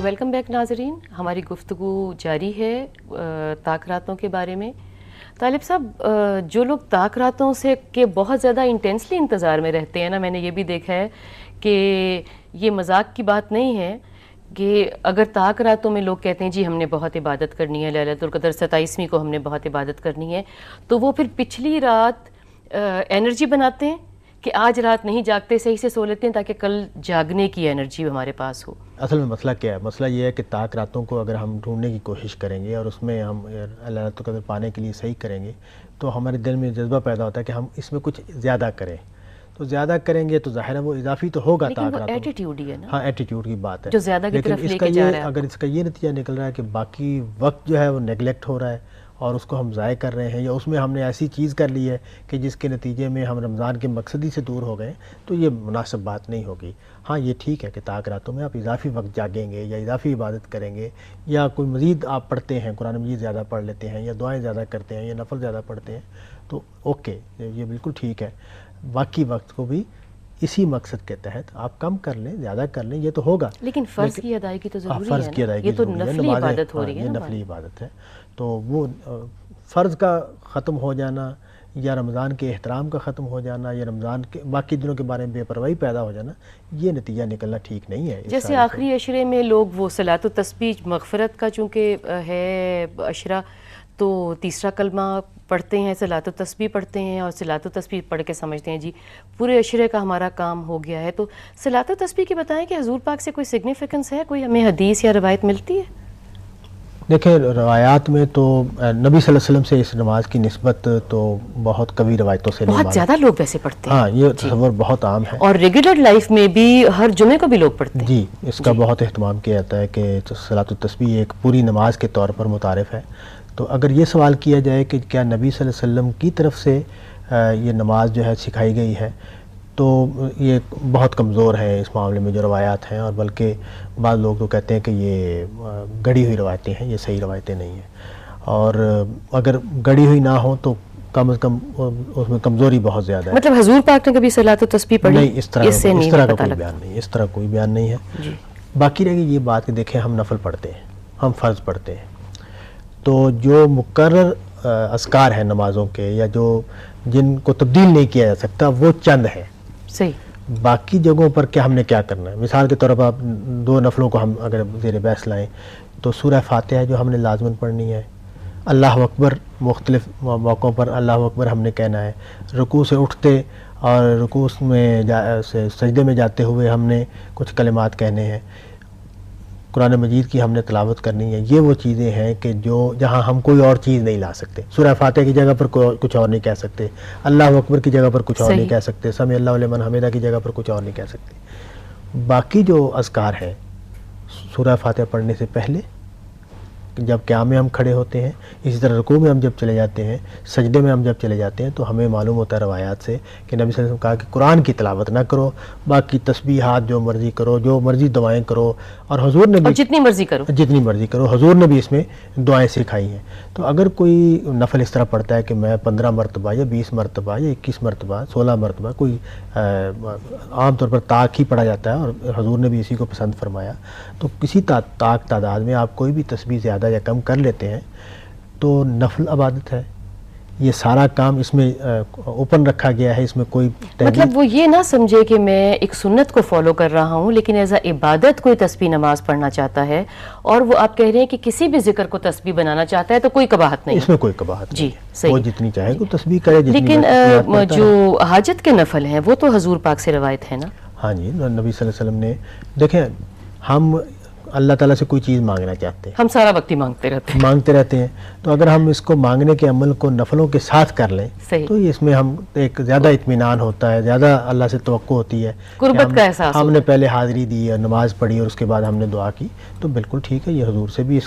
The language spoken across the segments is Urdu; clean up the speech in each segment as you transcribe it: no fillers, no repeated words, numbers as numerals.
ویلکم بیک ناظرین، ہماری گفتگو جاری ہے طاق راتوں کے بارے میں۔ طالب صاحب، جو لوگ طاق راتوں سے کے بہت زیادہ انٹینسلی انتظار میں رہتے ہیں نا، میں نے یہ بھی دیکھا ہے کہ یہ مذاق کی بات نہیں ہے کہ اگر طاق راتوں میں لوگ کہتے ہیں جی ہم نے بہت عبادت کرنی ہے، لیلۃ القدر 27ویں کو ہم نے بہت عبادت کرنی ہے، تو وہ پھر پچھلی رات انرجی بناتے ہیں کہ آج رات نہیں جاگتے، صحیح سے سو لیتے ہیں تاکہ کل جاگنے کی انرجی ہمارے پاس ہو۔ اصل میں مسئلہ کیا ہے؟ مسئلہ یہ ہے کہ طاق راتوں کو اگر ہم ڈھونڈنے کی کوشش کریں گے اور اس میں ہم لیلۃ القدر پانے کے لیے صحیح کریں گے تو ہمارے دل میں جذبہ پیدا ہوتا ہے کہ ہم اس میں کچھ زیادہ کریں، تو زیادہ کریں گے تو ظاہر ہے وہ اضافی تو ہوگا طاق راتوں میں، ایٹیٹیوڈ ہی ہے نا، ہاں ایٹیٹیوڈ کی بات ہے، جو زیادہ کی طرف لے کے جا رہا ہے۔ اگر اس کا یہ نتیجہ نکل رہا ہے کہ باقی وقت جو ہے وہ نیگلیکٹ ہو رہا ہے اور اس کو ہم ضائع کر رہے ہیں، یا اس میں ہم نے ایسی چیز کر لی ہے کہ جس کے نتیجے میں ہم رمضان کے مقصدی سے دور ہو گئے، تو یہ مناسب بات نہیں ہوگی۔ ہاں یہ ٹھیک ہے کہ طاق راتوں میں آپ اضافی وقت جاگیں گے یا اضافی عبادت کریں گے، یا کوئی مزید آپ پڑھتے ہیں، قرآن مجید زیادہ پڑھ لیتے ہیں، یا دعائیں زیادہ کرتے ہیں، یا نفل زیادہ پڑھتے ہیں، تو اوکے، یہ بالکل ٹھیک ہے۔ باقی وقت کو بھی اسی مقصد کے تحت آپ کم کر لیں، زیادہ کر لیں، یہ تو ہوگا، لیکن فرض کی ادائیگی تو ضروری ہے، فرض کی ادائیگی یہ تو ضروری ہے، نفلی عبادت ہو رہی ہے، یہ نفلی عبادت ہے، تو وہ فرض کا ختم ہو جانا یا رمضان کے احترام کا ختم ہو جانا یا رمضان کے باقی دنوں کے بارے میں بے پرواہی پیدا ہو جانا، یہ نتیجہ نکلنا ٹھیک نہیں ہے۔ جیسے آخری عشرے میں لوگ وہ صلاۃ التسبیح مغفرت کا چونکہ ہے عشرہ، تو تیسرا کلمہ پڑھتے ہیں، صلاۃ التسبیح پڑھتے ہیں، اور صلاۃ التسبیح پڑھ کے سمجھتے ہیں جی پورے عشرے کا ہمارا کام ہو گیا ہے۔ تو صلاۃ التسبیح کی بتائیں کہ حضور پاک سے کوئی سگنیفیکنس ہے، کوئی ہمیں حدیث یا روایت ملتی ہے؟ دیکھیں، روایات میں تو نبی صلی اللہ علیہ وسلم سے اس نماز کی نسبت تو بہت کبھی روایتوں سے نہیں، بہت زیادہ لوگ ویسے پڑھتے ہیں، ہاں یہ تصور بہت عام ہے، اور ریگولر لائف میں بھی ہر جمعے کو بھی لوگ پڑھتے ہیں۔ جی، اس کا بہت اہتمام کیا جاتا ہے کہ صلاۃ التسبیح ایک پوری نماز کے طور پر متعارف ہے۔ تو اگر یہ سوال کیا جائے کہ کیا نبی صلی اللہ علیہ وسلم کی طرف سے یہ نماز جو ہے سکھائی گئی ہے، تو یہ بہت کمزور ہے اس معاملے میں جو روایات ہیں، اور بلکہ بعض لوگ تو کہتے ہیں کہ یہ گڑھی ہوئی روایتیں ہیں، یہ صحیح روایتیں نہیں ہیں، اور اگر گڑھی ہوئی نہ ہوں تو کم از کم اس میں کمزوری بہت زیادہ ہے۔ مطلب حضور پاک نے کبھی صلاۃ التسبیح پڑھی؟ نہیں، اس طرح کا کوئی بیان نہیں، اس طرح کوئی بیان نہیں ہے۔ باقی رہ گئی یہ بات کہ دیکھیں ہم نفل پڑھتے ہیں، ہم فرض پڑھتے ہیں، تو جو مقرر اذکار ہیں نمازوں کے یا جو جن کو تبدیل نہیں کیا جا سکتا وہ چند ہیں، صحیح۔ باقی جگہوں پر کیا ہم نے کیا کرنا ہے؟ مثال کے طور پر آپ دو نفلوں کو ہم اگر زیر بحث لائیں تو سورہ فاتحہ جو ہم نے لازماً پڑھنی ہے، اللہ اکبر مختلف موقعوں پر اللہ اکبر ہم نے کہنا ہے، رکوع سے اٹھتے اور رکوع میں سجدے میں جاتے ہوئے ہم نے کچھ کلمات کہنے ہیں، قرآن مجید کی ہم نے تلاوت کرنی ہے۔ یہ وہ چیزیں ہیں کہ جو جہاں ہم کوئی اور چیز نہیں لا سکتے، سورہ فاتحہ کی جگہ پر کچھ اور نہیں کہہ سکتے، اللہ اکبر کی جگہ پر کچھ اور نہیں کہہ سکتے، سمع اللہ لمن حمدہ کی جگہ پر کچھ اور نہیں کہہ سکتے۔ باقی جو اذکار ہیں سورہ فاتحہ پڑھنے سے پہلے، جب قیام میں ہم کھڑے ہوتے ہیں، اسی طرح رکوع میں ہم جب چلے جاتے ہیں، سجدے میں ہم جب چلے جاتے ہیں، تو ہمیں معلوم ہوتا ہے روایات سے کہ نبی صلی اللہ علیہ وسلم نے کہا کہ قرآن کی تلاوت نہ کرو، باقی تسبیحات جو مرضی کرو، جو مرضی دعائیں کرو، اور حضور نے بھی جتنی مرضی کرو، حضور نے بھی اس میں دعائیں سکھائی ہیں۔ تو اگر کوئی نفل اس طرح پڑھتا ہے کہ میں 15 مرتبہ یا 20 مرتبہ یا 21 مرتبہ 16 مرتبہ، کوئی عام طور پر طاق ہی پڑھا جاتا ہے اور حضور نے بھی اسی کو پسند فرمایا، تو کسی طاق تعداد میں آپ کوئی بھی تسبیح زیادہ یا کم کر لیتے ہیں تو نفل عبادت ہے۔ یہ سارا کام اس میں اوپن رکھا گیا ہے، اس میں کوئی مطلب وہ یہ نہ سمجھے کہ میں ایک سنت کو فالو کر رہا ہوں، لیکن ایز اے عبادت کوئی تسبیح نماز پڑھنا چاہتا ہے، اور وہ آپ کہہ رہے ہیں کہ کسی بھی ذکر کو تسبیح بنانا چاہتا ہے تو کوئی قباحت نہیں، اس میں کوئی قباحت نہیں، جی صحیح، وہ جتنی چاہے کوئی تسبیح کرے۔ لیکن جو حاجت کے نفل ہیں وہ تو حضور پاک سے روایت ہے نا؟ ہاں جی، نبی صلی اللہ علیہ وسلم نے، دیکھیں ہم اللہ تعالیٰ سے کوئی چیز مانگنا چاہتے ہیں، ہم سارا وقت ہی مانگتے رہتے ہیں، تو اگر ہم اس کو مانگنے کے عمل کو نفلوں کے ساتھ کر لیں تو اس میں ہم ایک زیادہ اطمینان ہوتا ہے، زیادہ اللہ سے توقع ہوتی ہے، قربت کا احساس، ہم نے پہلے حاضری دی اور نماز پڑھی اور اس کے بعد ہم نے دعا کی، تو بالکل ٹھیک ہے۔ یہ حضور سے بھی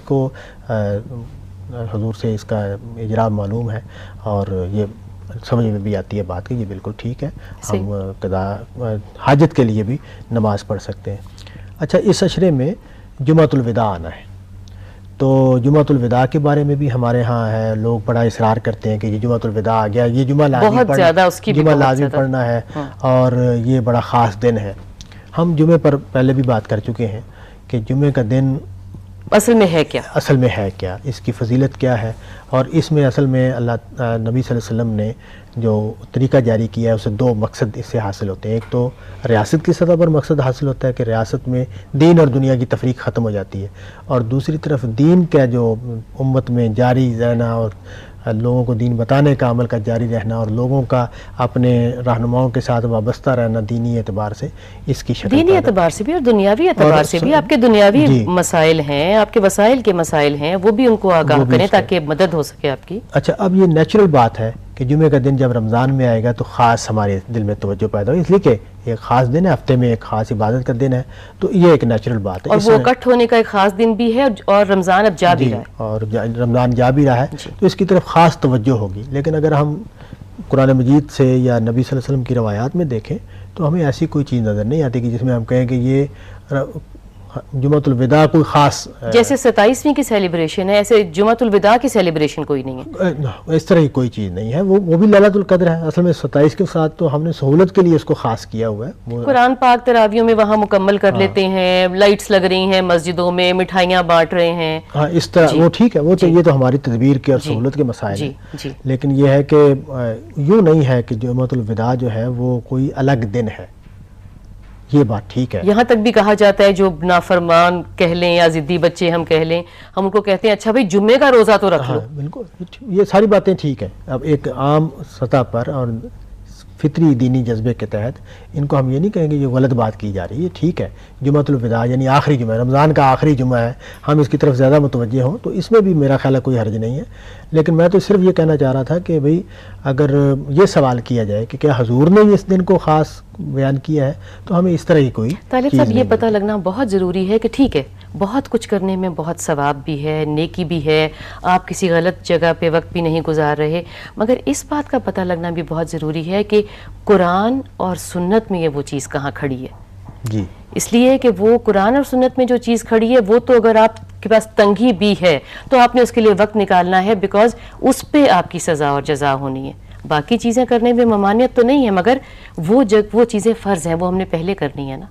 حضور سے اس کا اجرا معلوم ہے، اور یہ سمجھ میں بھی آتی ہے بات کہ یہ بالکل ٹھیک ہے، ہم قضا حاجت کے لیے بھی نماز پڑھ سکتے ہیں۔ اچھا، اس عشرے میں جمعۃ الوداع آنا ہے، تو جمعۃ الوداع کے بارے میں بھی ہمارے ہاں ہے، لوگ بڑا اصرار کرتے ہیں کہ یہ جمعۃ الوداع آ گیا، یہ جمعہ لازمی پڑھنا ہے، اور یہ بڑا خاص دن ہے۔ ہم جمعے پر پہلے بھی بات کر چکے ہیں کہ جمعے کا دن اصل میں ہے کیا، اصل میں ہے کیا، اس کی فضیلت کیا ہے، اور اس میں اصل میں اللہ نبی صلی اللہ علیہ وسلم نے جو طریقہ جاری کیا ہے اسے دو مقصد اس سے حاصل ہوتے ہیں. ایک تو ریاست کی سطح پر مقصد حاصل ہوتا ہے کہ ریاست میں دین اور دنیا کی تفریق ختم ہو جاتی ہے، اور دوسری طرف دین کا جو امت میں جاری رہنا اور لوگوں کو دین بتانے کا عمل کا جاری رہنا اور لوگوں کا اپنے رہنماؤں کے ساتھ وابستہ رہنا دینی اعتبار سے، اس کی شکل دینی اعتبار سے بھی اور دنیاوی اعتبار سے بھی. آپ کے دنیاوی مسائل ہیں، آپ کے وسائل کے مسائل ہیں، وہ بھی ان کو آگاہ کریں تاکہ مدد ہو سکے آپ کی. اچھا، اب یہ نیچرل بات ہے کہ جمعے کا دن جب رمضان میں آئے گا تو خاص ہمارے دل میں توجہ پیدا ہو، اس لیے کہ ایک خاص دن ہے، ہفتے میں ایک خاص عبادت کا دن ہے، تو یہ ایک نیچرل بات ہے. اور وہ اکٹھ ہونے کا ایک خاص دن بھی ہے، اور رمضان اب جا بھی رہا ہے، اور رمضان جا بھی رہا ہے، تو اس کی طرف خاص توجہ ہوگی. لیکن اگر ہم قرآن مجید سے یا نبی صلی اللہ علیہ وسلم کی روایات میں دیکھیں تو ہمیں ایسی کوئی چیز نظر نہیں آتی کہ جس میں ہم کہیں کہ یہ جمعۃ الوداع کوئی خاص جیسے 27ویں کی سیلیبریشن ہے ایسے جمعۃ الوداع کی سیلیبریشن کوئی نہیں ہے. اس طرح کی کوئی چیز نہیں ہے. وہ بھی لیلۃ القدر ہے اصل میں. 27 کے ساتھ تو ہم نے سہولت کے لیے اس کو خاص کیا ہوا ہے. قرآن پاک تراویوں میں وہاں مکمل کر لیتے ہیں، لائٹس لگ رہی ہیں مسجدوں میں، مٹھائیاں بانٹ رہے ہیں. ہاں اس طرح وہ ٹھیک ہے، وہ یہ تو ہماری تدبیر کے اور سہولت کے مسائل ہیں. لیکن یہ ہے کہ یوں نہیں ہے کہ جمعۃ الوداع جو ہے وہ کوئی الگ دن ہے. یہ بات ٹھیک ہے. یہاں تک بھی کہا جاتا ہے جو نافرمان کہہ لیں یا ضدی بچے ہم کہہ لیں، ہم ان کو کہتے ہیں اچھا بھائی جمعے کا روزہ تو رکھ لو. بالکل، یہ ساری باتیں ٹھیک ہیں. اب ایک عام سطح پر اور فطری دینی جذبے کے تحت ان کو ہم یہ نہیں کہیں گے یہ غلط بات کی جا رہی ہے. یہ ٹھیک ہے، جمعۃ الوداع یعنی آخری جمعہ، رمضان کا آخری جمعہ ہے، ہم اس کی طرف زیادہ متوجہ ہوں تو اس میں بھی میرا خیال ہے کوئی حرج نہیں ہے. لیکن میں تو صرف یہ کہنا چاہ رہا تھا کہ بھئی اگر یہ سوال کیا جائے کہ کیا حضور نے اس دن کو خاص بیان کیا ہے تو ہمیں اس طرح ہی کوئی طالب صاحب یہ پتہ لگنا بہت ضروری ہے کہ ٹھیک ہے بہت کچھ کرنے میں بہت ثواب بھی ہے، نیکی بھی ہے، آپ کسی غلط جگہ پہ وقت بھی نہیں گزار رہے، مگر اس بات کا پتہ لگنا بھی بہت ضروری ہے کہ قرآن اور سنت میں یہ وہ چیز کہاں کھڑی ہے. جی اس لیے کہ وہ قرآن اور سنت میں جو چیز کھڑی ہے وہ تو اگر آپ کے پاس تنگی بھی ہے تو آپ نے اس کے لیے وقت نکالنا ہے، بیکاز اس پہ آپ کی سزا اور جزا ہونی ہے. باقی چیزیں کرنے میں ممانعت تو نہیں ہے، مگر وہ چیزیں فرض ہیں، وہ ہم نے پہلے کرنی ہے نا.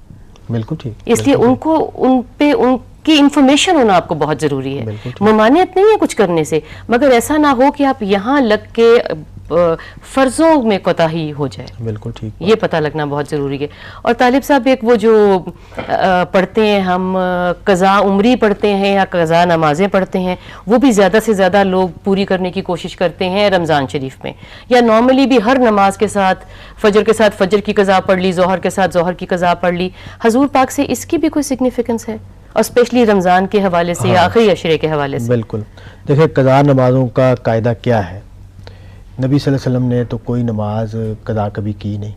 بالکل ٹھیک. اس لیے ان کی انفارمیشن ہونا آپ کو بہت ضروری ہے. ممانعت نہیں ہے کچھ کرنے سے، مگر ایسا نہ ہو کہ آپ یہاں لگ کے فرضوں میں کوتاہی ہو جائے. بالکل ٹھیک، یہ پتہ لگنا بہت ضروری ہے. اور طالب صاحب ایک وہ جو پڑھتے ہیں ہم قضاء عمری پڑھتے ہیں یا قضاء نمازیں پڑھتے ہیں، وہ بھی زیادہ سے زیادہ لوگ پوری کرنے کی کوشش کرتے ہیں رمضان شریف میں، یا نارملی بھی ہر نماز کے ساتھ فجر کے ساتھ فجر کی قضاء پڑھ لی، ظہر کے ساتھ ظہر کی قضاء پڑھ لی. حضور پاک سے اس کی بھی کوئی سگنیفیکنس ہے، اور اسپیشلی رمضان کے حوالے سے یا آخری عشرے کے حوالے سے؟ بالکل. دیکھیں قضاء نمازوں کا قاعدہ کیا ہے. نبی صلی اللہ علیہ وسلم نے تو کوئی نماز قضا کبھی کی نہیں.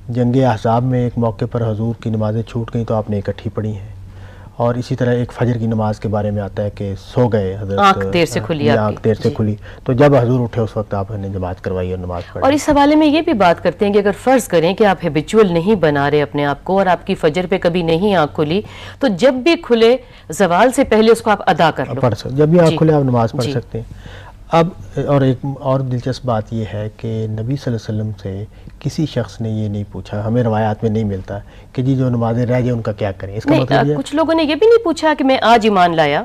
جنگ احزاب میں ایک موقع پر حضور کی نمازیں چھوٹ گئیں تو آپ نے اکٹھی پڑھی ہیں. اور اسی طرح ایک فجر کی نماز کے بارے میں آتا ہے کہ سو گئے حضرت، آنکھ دیر سے کھلی، آنکھ دیر سے کھلی، تو جب حضور اٹھے اس وقت آپ نے جماعت کروائی اور نماز پڑھی. اور اس حوالے میں یہ بھی بات کرتے ہیں کہ اگر فرض کریں کہ آپ ہیبیچول نہیں بنا رہے اپنے آپ کو اور آپ کی فجر پہ کبھی نہیں آنکھ کھلی تو جب بھی کھلے زوال سے پہلے اس کو آپ ادا کر لو. پڑھ سکتے، جب بھی آنکھ کھلے آپ نماز پڑھ سکتے ہیں. اب اور ایک اور دلچسپ بات یہ ہے کہ نبی صلی اللہ علیہ وسلم سے کسی شخص نے یہ نہیں پوچھا، ہمیں روایات میں نہیں ملتا کہ جی جو نمازیں رہ جائیں ان کا کیا کریں. اس کا مطلب یہ کچھ لوگوں نے یہ بھی نہیں پوچھا کہ میں آج ایمان لایا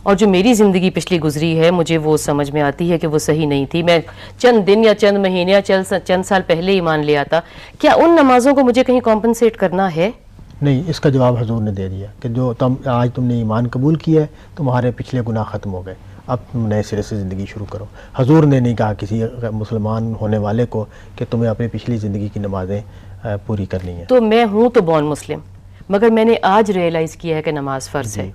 اور جو میری زندگی پچھلی گزری ہے مجھے وہ سمجھ میں آتی ہے کہ وہ صحیح نہیں تھی، میں چند دن یا چند مہینے یا چند سال پہلے ایمان لیا تھا، کیا ان نمازوں کو مجھے کہیں کمپنسیٹ کرنا ہے؟ نہیں. اس کا جواب حضور نے دے دیا کہ جو آج تم نے ایمان قبول کیا ہے تمہارے پچھلے گناہ ختم ہو گئے، اب تم نئے سرے سے زندگی شروع کرو. حضور نے نہیں کہا کسی مسلمان ہونے والے کو کہ تمہیں اپنی پچھلی زندگی کی نمازیں پوری کرنی ہیں. تو میں ہوں تو بورن مسلم، مگر میں نے آج ریئلائز کیا ہے کہ نماز فرض ہے،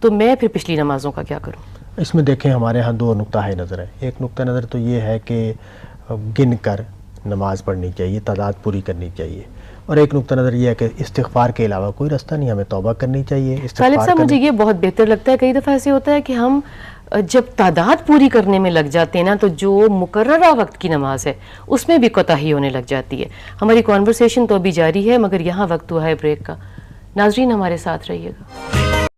تو میں پھر پچھلی نمازوں کا کیا کروں؟ اس میں دیکھیں ہمارے ہاں دو نقطہ نظر ہے. ایک نقطہ نظر تو یہ ہے کہ گن کر نماز پڑھنی چاہیے، تعداد پوری کرنی چاہیے، اور ایک نقطہ نظر یہ ہے کہ استغفار کے علاوہ کوئی راستہ نہیں، ہمیں توبہ کرنی چاہیے. طالب صاحب مجھے یہ بہت بہتر لگتا ہے، کئی دفعہ ایسے ہوتا ہے کہ ہم جب تعداد پوری کرنے میں لگ جاتے ہیں نا تو جو مقررہ وقت کی نماز ہے اس میں بھی کوتاہی ہونے لگ جاتی ہے. ہماری کانورسیشن تو ابھی جاری ہے مگر یہاں وقت ہوا ہے بریک کا. ناظرین ہمارے ساتھ رہیے گا.